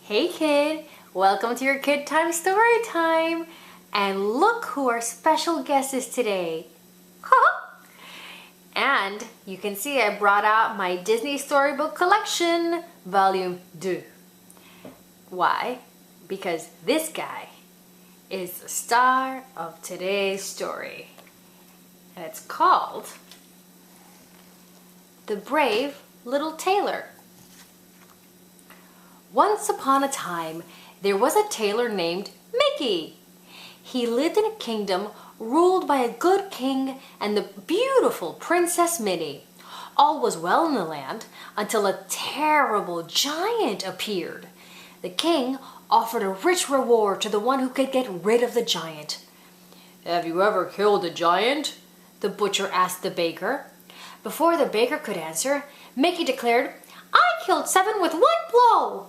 Hey kid, welcome to your KidTime StoryTime. And look who our special guest is today. And you can see I brought out my Disney Storybook Collection, Volume 2. Why? Because this guy is the star of today's story. And it's called The Brave Little Tailor. Once upon a time, there was a tailor named Mickey. He lived in a kingdom ruled by a good king and the beautiful Princess Minnie. All was well in the land until a terrible giant appeared. The king offered a rich reward to the one who could get rid of the giant. "Have you ever killed a giant?" the butcher asked the baker. Before the baker could answer, Mickey declared, "I killed 7 with 1 blow."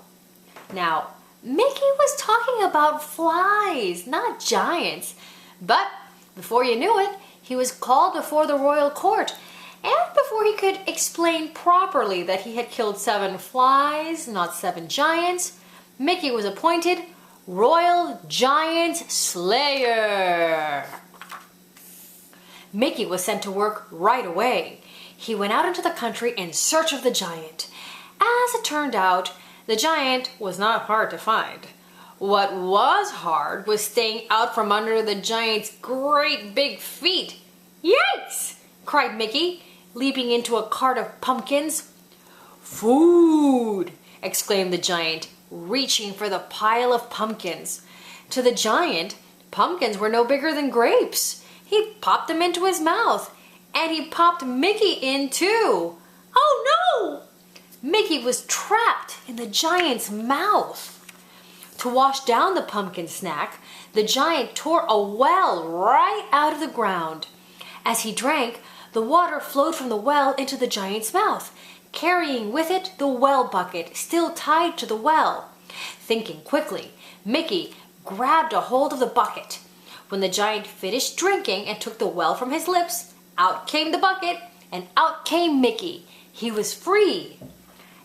Now, Mickey was talking about flies, not giants. But before you knew it, he was called before the royal court. And before he could explain properly that he had killed 7 flies, not 7 giants, Mickey was appointed Royal Giant Slayer. Mickey was sent to work right away. He went out into the country in search of the giant. As it turned out, the giant was not hard to find. What was hard was staying out from under the giant's great big feet. "Yikes!" cried Mickey, leaping into a cart of pumpkins. "Food!" exclaimed the giant, reaching for the pile of pumpkins. To the giant, pumpkins were no bigger than grapes. He popped them into his mouth, and he popped Mickey in too. Oh no! Mickey was trapped in the giant's mouth. To wash down the pumpkin snack, the giant tore a well right out of the ground. As he drank, the water flowed from the well into the giant's mouth, carrying with it the well bucket still tied to the well. Thinking quickly, Mickey grabbed a hold of the bucket. When the giant finished drinking and took the well from his lips, out came the bucket and out came Mickey. He was free.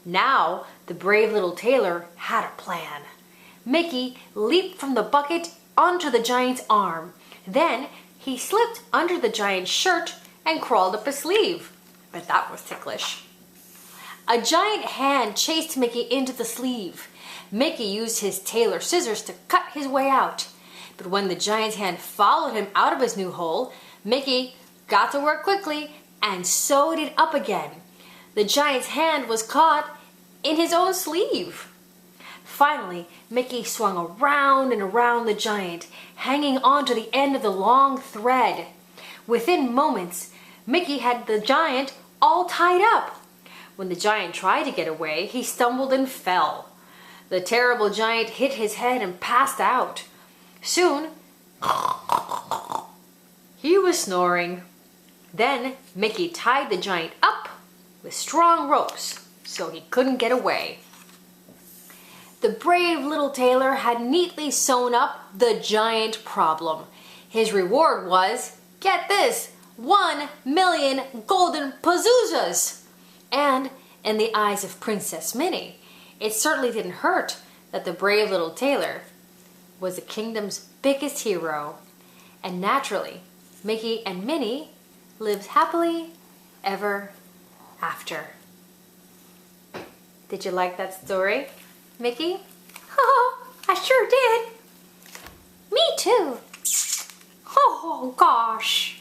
Now, the brave little tailor had a plan. Mickey leaped from the bucket onto the giant's arm. Then he slipped under the giant's shirt and crawled up his sleeve. But that was ticklish. A giant hand chased Mickey into the sleeve. Mickey used his tailor scissors to cut his way out. But when the giant's hand followed him out of his new hole, Mickey got to work quickly and sewed it up again. The giant's hand was caught in his own sleeve. Finally, Mickey swung around and around the giant, hanging on to the end of the long thread. Within moments, Mickey had the giant all tied up. When the giant tried to get away, he stumbled and fell. The terrible giant hit his head and passed out. Soon, he was snoring. Then Mickey tied the giant up with strong ropes so he couldn't get away. The brave little tailor had neatly sewn up the giant problem. His reward was, get this, 1,000,000 golden pazuzas. And in the eyes of Princess Minnie, it certainly didn't hurt that the brave little tailor was the kingdom's biggest hero. And naturally, Mickey and Minnie lived happily ever after. Did you like that story, Mickey? Oh, I sure did. Me too. Oh gosh.